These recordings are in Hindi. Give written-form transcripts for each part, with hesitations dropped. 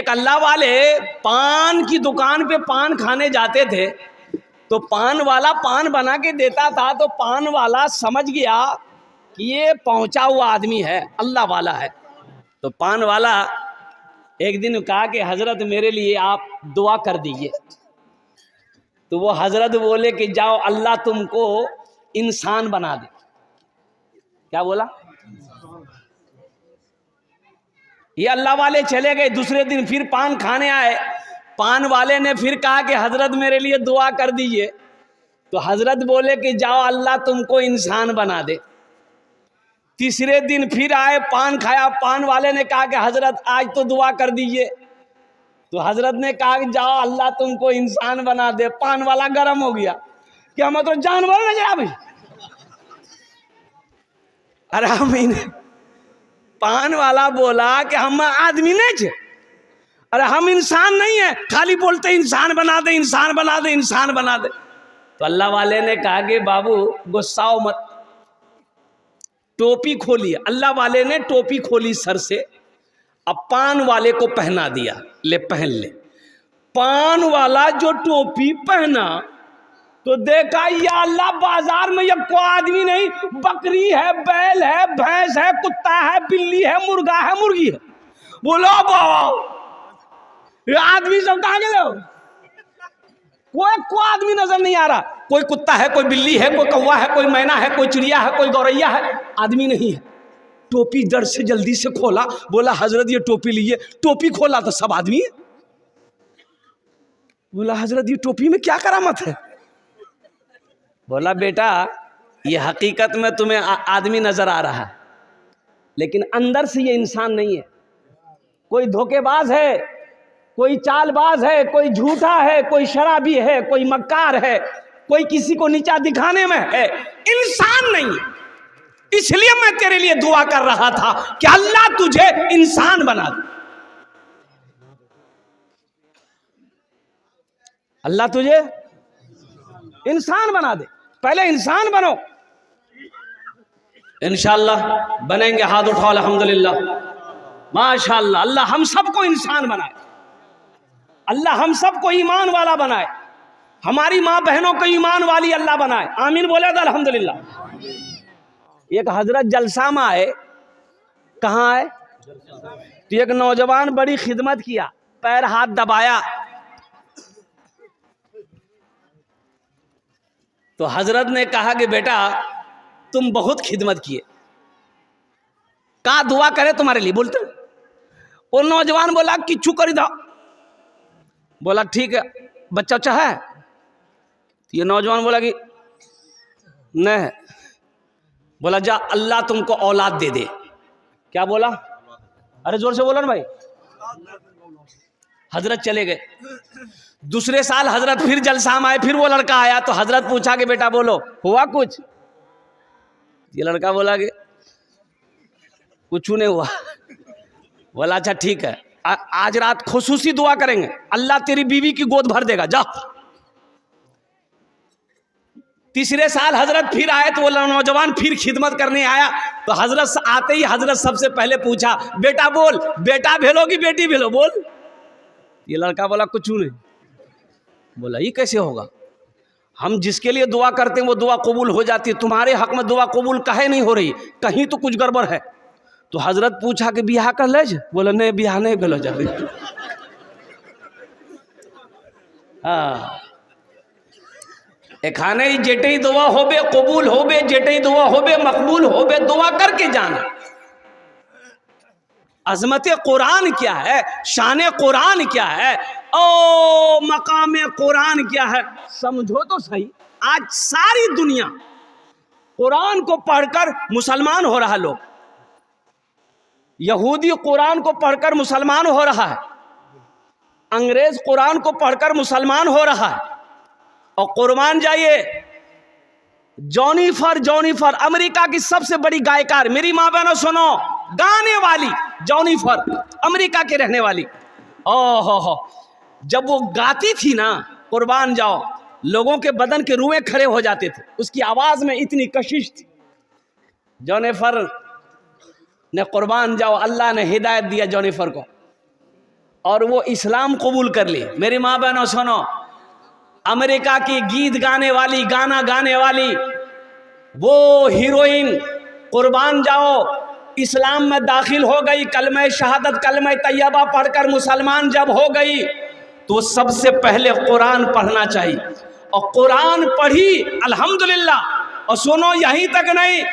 एक अल्लाह वाले पान की दुकान पे पान खाने जाते थे, तो पान वाला पान बना के देता था, तो पान वाला समझ गया कि ये पहुंचा हुआ आदमी है, अल्लाह वाला है। तो पान वाला एक दिन कहा कि हजरत मेरे लिए आप दुआ कर दीजिए। तो वो हजरत बोले कि जाओ अल्लाह तुमको इंसान बना दे। क्या बोला? ये अल्लाह वाले चले गए। दूसरे दिन फिर पान खाने आए। पान वाले ने फिर कहा कि हजरत मेरे लिए दुआ कर दीजिए। तो हजरत बोले कि जाओ अल्लाह तुमको इंसान बना दे। तीसरे दिन फिर आए, पान खाया। पान वाले ने कहा कि हजरत आज तो दुआ कर दीजिए। तो हजरत ने कहा कि जाओ अल्लाह तुमको इंसान बना दे। पान वाला गर्म हो गया कि हम तो जानवर नजर आ भाई। अरे हम पान वाला बोला कि हम आदमी नहीं थे, अरे हम इंसान नहीं है, खाली बोलते इंसान बना दे, इंसान बना दे, इंसान बना दे। तो अल्लाह वाले ने कहा कि बाबू गुस्साओ मत, टोपी खोलिए। अल्लाह वाले ने टोपी खोली सर से, अब पान वाले को पहना दिया, ले पहन ले। पान वाला जो टोपी पहना तो देखा या अल्लाह बाजार में ये कोई आदमी नहीं, बकरी है, बैल है, भैंस है, कुत्ता है, बिल्ली है, मुर्गा है, मुर्गी है। बोलो बाबा ये आदमी सब कहाँ गए? कोई आदमी नजर नहीं आ रहा। कोई कुत्ता है, कोई बिल्ली है, कोई कौवा है, कोई मैना है, कोई चिड़िया है, कोई गौरैया है, आदमी नहीं है। टोपी डर से जल्दी से खोला, बोला हजरत ये टोपी लीजिए। टोपी खोला तो सब आदमी है। बोला हजरत ये टोपी में क्या करामत है? बोला बेटा ये हकीकत में तुम्हें आदमी नजर आ रहा है, लेकिन अंदर से ये इंसान नहीं है। कोई धोखेबाज है, कोई चालबाज है, कोई झूठा है, कोई शराबी है, कोई मक्कार है, कोई किसी को नीचा दिखाने में है, इंसान नहीं है। इसलिए मैं तेरे लिए दुआ कर रहा था कि अल्लाह तुझे इंसान बना दे। अल्लाह तुझे इंसान बना दे, पहले इंसान बनो, इंशाअल्लाह बनेंगे। हाथ उठाओ अल्हम्दुलिल्लाह, माशाअल्लाह। अल्लाह हम सबको इंसान बनाए, अल्लाह हम सबको ईमान वाला बनाए, हमारी माँ बहनों को ईमान वाली अल्लाह बनाए। आमीन बोले तो अल्हम्दुलिल्लाह। एक हजरत जलसा में आए। कहाँ आए? तो एक नौजवान बड़ी खिदमत किया, पैर हाथ दबाया। तो हजरत ने कहा कि बेटा तुम बहुत खिदमत किए, कहा दुआ करे तुम्हारे लिए। बोलते वो नौजवान बोला किच्छु कर दो। बोला ठीक है, बच्चा अच्छा है? तो ये नौजवान बोला कि नहीं। बोला जा अल्लाह तुमको औलाद दे दे। क्या बोला? अरे जोर से बोलो ना भाई। हजरत चले गए। दूसरे साल हजरत फिर जलसा में आए, फिर वो लड़का आया। तो हजरत पूछा कि बेटा बोलो हुआ कुछ? ये लड़का बोला कि कुछ नहीं हुआ। बोला अच्छा ठीक है, आज रात खुसूसी दुआ करेंगे, अल्लाह तेरी बीवी की गोद भर देगा, जा। तीसरे साल हजरत फिर आए तो वो नौजवान फिर खिदमत करने आया। तो हजरत आते ही हजरत सबसे पहले पूछा बेटा बोल, बेटा भेलो कि बेटी भेलो? बोल। ये लड़का बोला कुछ नहीं। बोला ये कैसे होगा? हम जिसके लिए दुआ करते हैं वो दुआ कबूल हो जाती है, तुम्हारे हक में दुआ कबूल काहे नहीं हो रही? कहीं तो कुछ गड़बड़ है। तो हजरत पूछा कि बियाह कर ले? बोला नहीं बियाह नहीं भेलो जा। हाँ एखाने ही जेटे ही दुआ होबे कबूल होबे, जेटे ही दुआ होबे मकबूल होबे, दुआ करके जाना। अजमत कुरान क्या है, शान कुरान क्या है, ओ मकाम कुरान क्या है, समझो तो सही। आज सारी दुनिया कुरान को पढ़कर मुसलमान हो रहा। लोग यहूदी कुरान को पढ़कर मुसलमान हो रहा है, अंग्रेज कुरान को पढ़कर मुसलमान हो रहा है। और कुर्बान जाइए जॉनिफर अमेरिका की सबसे बड़ी गायकार, मेरी माँ बहनों सुनो, गाने वाली जॉनिफर, अमेरिका के रहने वाली। ओहो जब वो गाती थी ना कुर्बान जाओ, लोगों के बदन के रुएं खड़े हो जाते थे, उसकी आवाज में इतनी कशिश थी। जॉनिफर ने कुर्बान जाओ, अल्लाह ने हिदायत दिया जॉनिफर को, और वो इस्लाम कबूल कर ली। मेरी माँ बहनों सुनो, अमेरिका की गीत गाने वाली, गाना गाने वाली वो हीरोइन कुर्बान जाओ इस्लाम में दाखिल हो गई, कलमा शहादत कलमा तैयबा पढ़कर मुसलमान जब हो गई तो सबसे पहले कुरान पढ़ना चाहिए। और कुरान पढ़ी अल्हम्दुलिल्लाह। और सुनो, यहीं तक नहीं,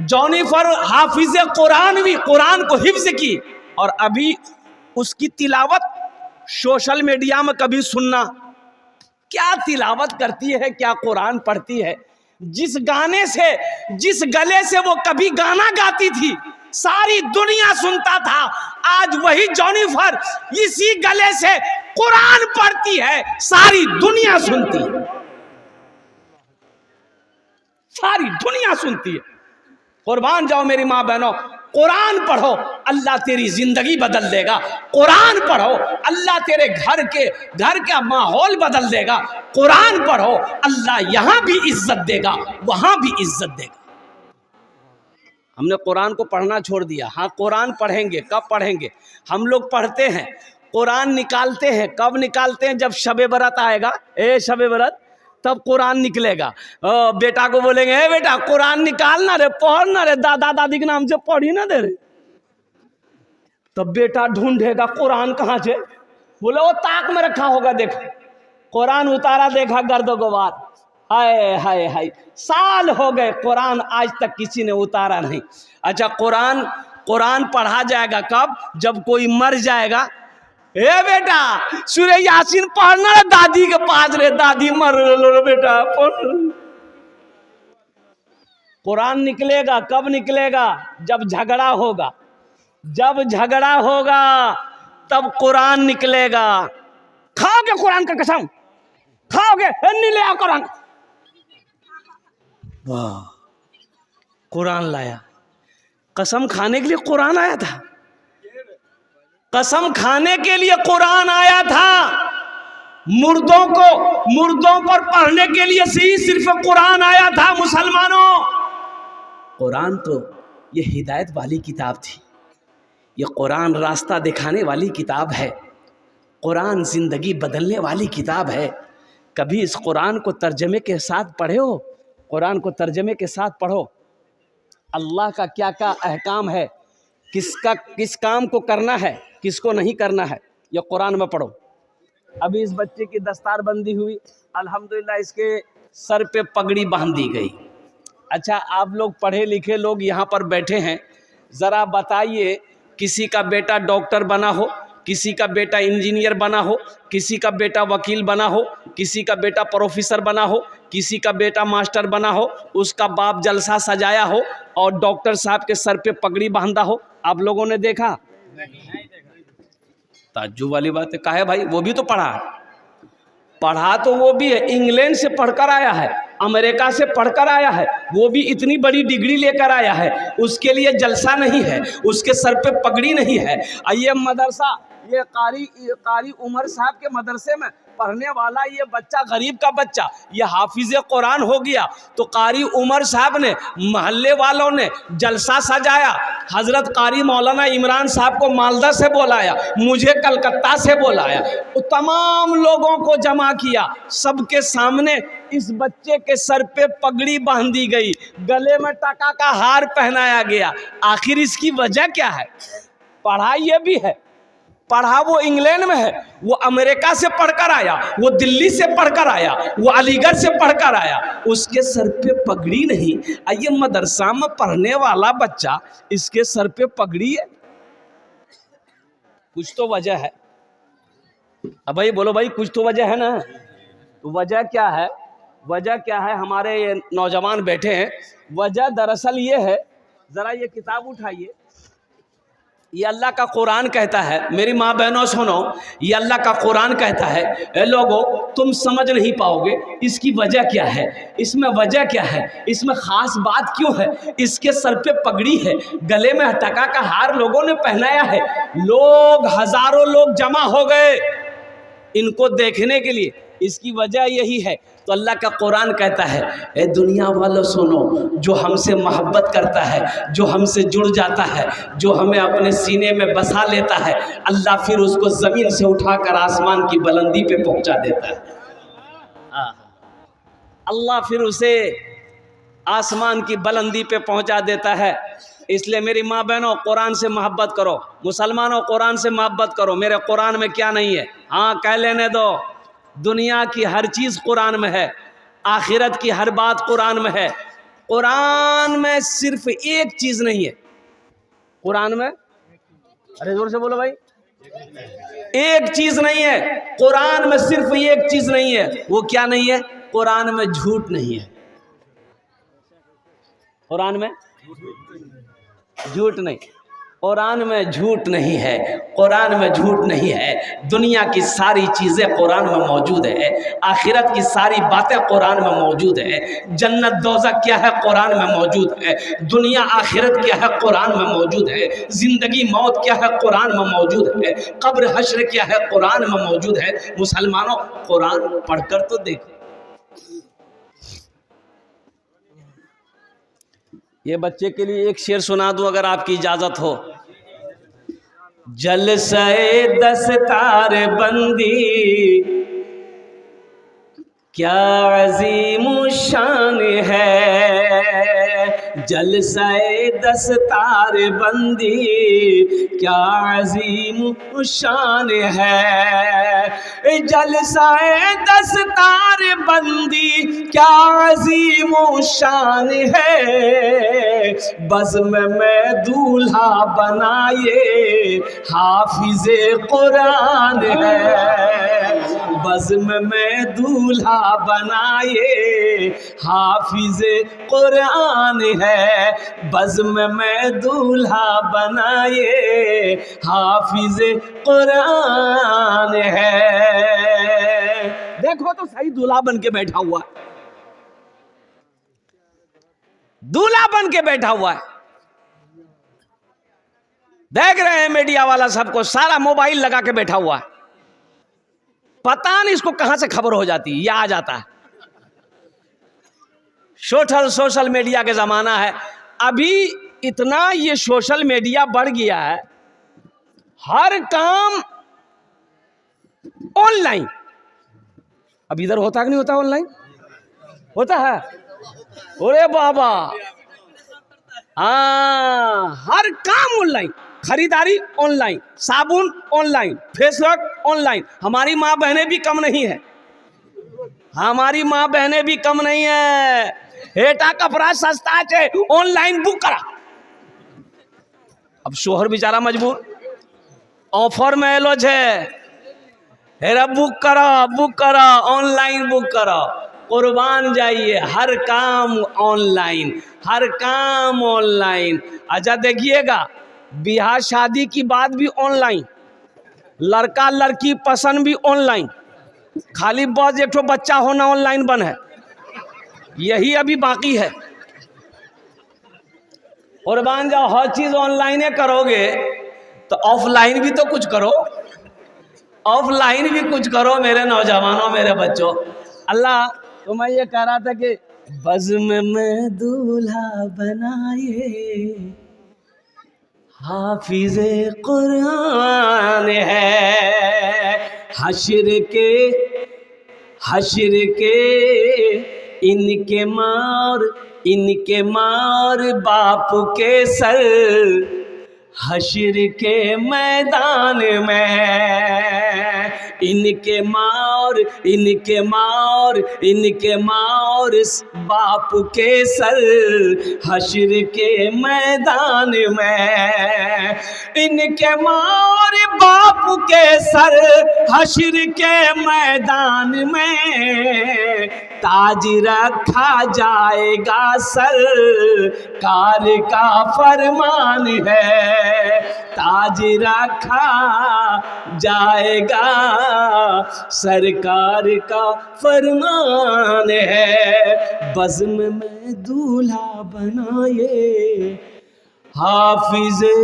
जॉनिफर हाफिज कुरान भी कुरान को हिफ्ज की, और अभी उसकी तिलावत सोशल मीडिया में कभी सुनना, क्या तिलावत करती है, क्या कुरान पढ़ती है। जिस गाने से, जिस गले से वो कभी गाना गाती थी सारी दुनिया सुनता था, आज वही जॉनिफर इसी गले से कुरान पढ़ती है, सारी दुनिया सुनती है, सारी दुनिया सुनती है। कुर्बान जाओ मेरी माँ बहनों, कुरान पढ़ो, अल्लाह तेरी जिंदगी बदल देगा। कुरान पढ़ो, अल्लाह तेरे घर का माहौल बदल देगा। कुरान पढ़ो, अल्लाह यहां भी इज्जत देगा, वहां भी इज्जत देगा। हमने कुरान को पढ़ना छोड़ दिया। हाँ, कुरान पढ़ेंगे, कब पढ़ेंगे? हम लोग पढ़ते हैं, कुरान निकालते हैं, कब निकालते हैं? जब शबे बरत आएगा, शबे बरत, तब कुरान निकलेगा। बेटा को बोलेंगे, बेटा कुरान निकालना रे, पढ़ना रे, दादा दादी के नाम से पढ़ी ना दे रे। तब बेटा ढूंढेगा कुरान कहाँ से, बोले वो ताक में रखा होगा, देखो कुरान उतारा, देखा गर्द गुबार, हाय हाय हाय, साल हो गए कुरान आज तक किसी ने उतारा नहीं। अच्छा, कुरान पढ़ा जाएगा कब? जब कोई मर जाएगा। बेटा सूरह यासीन पढ़ना रे, दादी के पास रे, दादी मर लो बेटा पढ़। कुरान निकलेगा कब निकलेगा? जब झगड़ा होगा, जब झगड़ा होगा तब कुरान निकलेगा। खाओगे कुरान का कसम, खाओगे? नहीं ले आओ कुरान। वाह, कुरान लाया। कसम खाने के लिए कुरान आया था, कसम खाने के लिए कुरान आया था। मुर्दों पर पढ़ने के लिए सिर्फ कुरान आया था। मुसलमानों, कुरान तो ये हिदायत वाली किताब थी, ये कुरान रास्ता दिखाने वाली किताब है, कुरान जिंदगी बदलने वाली किताब है। कभी इस कुरान को तर्जमे के साथ पढ़े हो? कुरान को तर्जमे के साथ पढ़ो, अल्लाह का क्या क्या अहकाम है, किस काम को करना है, किसको नहीं करना है, ये कुरान में पढ़ो। अभी इस बच्चे की दस्तार बंदी हुई, अल्हम्दुलिल्लाह इसके सर पे पगड़ी बांध दी गई। अच्छा, आप लोग पढ़े लिखे लोग यहाँ पर बैठे हैं, ज़रा बताइए, किसी का बेटा डॉक्टर बना हो, किसी का बेटा इंजीनियर बना हो, किसी का बेटा वकील बना हो, किसी का बेटा प्रोफेसर बना हो, किसी का बेटा मास्टर बना हो, उसका बाप जलसा सजाया हो और डॉक्टर साहब के सर पे पगड़ी बांधा हो, आप लोगों ने देखा? ताज्जुब वाली बात है। काहे भाई, वो भी तो पढ़ा तो वो भी है, इंग्लैंड से पढ़कर आया है, अमेरिका से पढ़कर आया है, वो भी इतनी बड़ी डिग्री लेकर आया है, उसके लिए जलसा नहीं है, उसके सर पे पगड़ी नहीं है। ये मदरसा, ये कारी उमर साहब के मदरसे में पढ़ने वाला ये बच्चा, गरीब का बच्चा, ये हाफिज कुरान हो गया, तो कारी उमर साहब ने, महल्ले वालों ने जलसा सजाया, हजरत कारी मौलाना इमरान साहब को मालदा से बुलाया, मुझे कलकत्ता से बुलाया, तो तमाम लोगों को जमा किया, सबके सामने इस बच्चे के सर पे पगड़ी बांधी गई, गले में टका का हार पहनाया गया। आखिर इसकी वजह क्या है? पढ़ाई ये भी है, पढ़ा वो इंग्लैंड में है, वो अमेरिका से पढ़कर आया, वो दिल्ली से पढ़कर आया, वो अलीगढ़ से पढ़कर आया, उसके सर पे पगड़ी नहीं। ये मदरसा में पढ़ने वाला बच्चा, इसके सर पे पगड़ी है, कुछ तो वजह है। अब भाई बोलो भाई, कुछ तो वजह है ना? तो वजह क्या है? वजह क्या है? हमारे ये नौजवान बैठे हैं, वजह दरअसल ये है, जरा ये किताब उठाइए, ये अल्लाह का कुरान कहता है। मेरी माँ बहनों सुनो, ये अल्लाह का कुरान कहता है, ए लोगों तुम समझ नहीं पाओगे इसकी वजह क्या है, इसमें वजह क्या है, इसमें ख़ास बात क्यों है। इसके सर पे पगड़ी है, गले में टका का हार लोगों ने पहनाया है, लोग, हज़ारों लोग जमा हो गए इनको देखने के लिए। इसकी वजह यही है। तो अल्लाह का कुरान कहता है, ए दुनिया वालों सुनो, जो हमसे मोहब्बत करता है, जो हमसे जुड़ जाता है, जो हमें अपने सीने में बसा लेता है, अल्लाह फिर उसको ज़मीन से उठाकर आसमान की बुलंदी पे पहुंचा देता है। अल्लाह फिर उसे आसमान की बुलंदी पे पहुंचा देता है। इसलिए मेरी माँ बहनों, कुरान से मोहब्बत करो। मुसलमानों, कुरान से मोहब्बत करो। मेरे कुरान में क्या नहीं है? हाँ, कह लेने दो। दुनिया की हर चीज़ कुरान में है, आखिरत की हर बात कुरान में है। कुरान में सिर्फ एक चीज़ नहीं है। कुरान में, अरे जोर से बोलो भाई, एक चीज़ नहीं है। कुरान में सिर्फ एक चीज़ नहीं है। वो क्या नहीं है? कुरान में झूठ नहीं है। कुरान में झूठ नहीं, कुरान में झूठ नहीं है। कुरान में झूठ नहीं है। दुनिया की सारी चीज़ें कुरान में मौजूद है। आखिरत की सारी बातें कुरान में मौजूद है। जन्नत दोज़ख क्या है? कुरान में मौजूद है। दुनिया आखिरत क्या है? कुरान में मौजूद है। ज़िंदगी मौत क्या है? कुरान में मौजूद है। कब्र हश्र क्या है? कुरान में मौजूद है। मुसलमानों, कुरान पढ़कर तो देखो। ये बच्चे के लिए एक शेर सुना दूं अगर आपकी इजाजत हो। जलसे दस्तार बंदी क्या अजीम शान है। जलसे दस्तार बंदी क्या अजीम शान है। जलसे दस्तार बंदी क्या अजीम शान है। बज़्म में दूल्हा बनाए हाफिज़े कुरान है। बज़्म में दूल्हा बनाए हाफिज़े कुरान है। बज़्म में दूल्हा बनाए हाफिज़े कुरान है। देखो तो सही, दूल्हा बन के बैठा हुआ है। दूल्हा बन के बैठा हुआ है। देख रहे हैं मीडिया वाला सबको, सारा मोबाइल लगा के बैठा हुआ है। पता नहीं इसको कहां से खबर हो जाती है, या आ जाता है। सोशल मीडिया के जमाना है। अभी इतना ये सोशल मीडिया बढ़ गया है, हर काम ऑनलाइन। अब इधर होता कि नहीं होता? ऑनलाइन होता है। अरे बाबा, हाँ, हर काम ऑनलाइन। खरीदारी ऑनलाइन, साबुन ऑनलाइन, फेस वॉश ऑनलाइन। हमारी माँ बहनें भी कम नहीं है। हमारी माँ बहनें भी कम नहीं है। हेटा कपड़ा सस्ता है, ऑनलाइन बुक करा। अब शोहर बेचारा मजबूर, ऑफर में एलो है, हेरा बुक करो, ऑनलाइन बुक करो। कुर्बान जाइए, हर काम ऑनलाइन, हर काम ऑनलाइन। अच्छा देखिएगा, ब्याह शादी की बात भी ऑनलाइन, लड़का लड़की पसंद भी ऑनलाइन। खाली बस एक ठो बच्चा होना ऑनलाइन बन है, यही अभी बाकी है। कुर्बान जाओ, हर चीज ऑनलाइन करोगे तो ऑफलाइन भी तो कुछ करो। ऑफलाइन भी कुछ करो मेरे नौजवानों, मेरे बच्चों। अल्लाह, तो मैं ये कह रहा था कि बज़्म में दूल्हा बनाए हाफिज़े कुरान है। हश्र के इनके मार बाप के सर। हश्र के मैदान में इनके मार बाप के सर। हश्र के मैदान में इनके मार बाप के सर। हश्र के मैदान में ताज रखा जाएगा सर। कार का फरमान है, ताज रखा जाएगा सरकार का फरमान है। बज़्म में दूल्हा बनाए हाफिज़े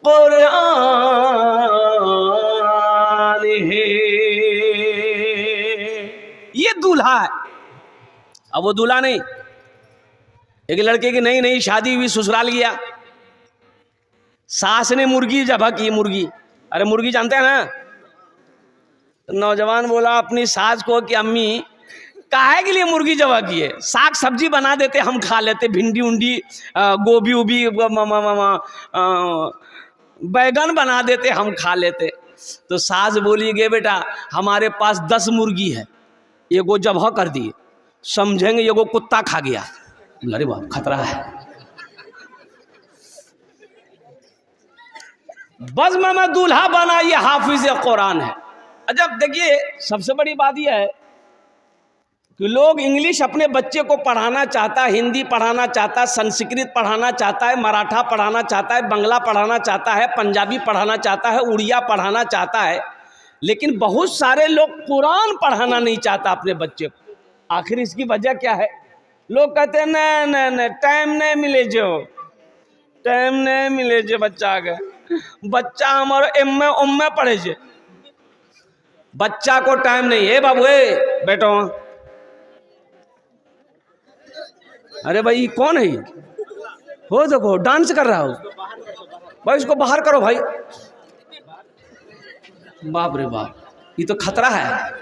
कुरान है। दूल्हा है। अब वो दूल्हा नहीं, एक लड़के की नई नई शादी हुई, ससुराल गया, सास ने मुर्गी ज़बह की, मुर्गी, अरे मुर्गी जानते हैं ना। तो नौजवान बोला अपनी सास को कि अम्मी काहे के लिए मुर्गी ज़बह की है, साग सब्जी बना देते हम खा लेते, भिंडी उंडी गोभी उभी बैगन बना देते हम खा लेते। तो सास बोली गे बेटा हमारे पास 10 मुर्गी है, एगो ज़बह कर दिए, समझेंगे एगो कुत्ता खा गया। अरे बाप खतरा है। बज़्म में दूल्हा बना ये हाफिज कुरान है। अच्छा देखिए सबसे बड़ी बात यह है कि लोग इंग्लिश अपने बच्चे को पढ़ाना चाहता है, हिंदी पढ़ाना चाहता है, संस्कृत पढ़ाना चाहता है, मराठा पढ़ाना चाहता है, बंगला पढ़ाना चाहता है, पंजाबी पढ़ाना चाहता है, उड़िया पढ़ाना चाहता है, लेकिन बहुत सारे लोग कुरान पढ़ाना नहीं चाहता अपने बच्चे को। आखिर इसकी वजह क्या है? लोग कहते हैं नहीं टाइम नहीं मिले जो, टाइम नहीं मिले जो बच्चा के, बच्चा हमारे एम में पढ़े जे, बच्चा को टाइम नहीं है। बाबू बैठो, अरे भाई कौन है? हो देखो डांस कर रहा हो भाई, इसको बाहर करो भाई। बाप रे बाप, ये तो खतरा है।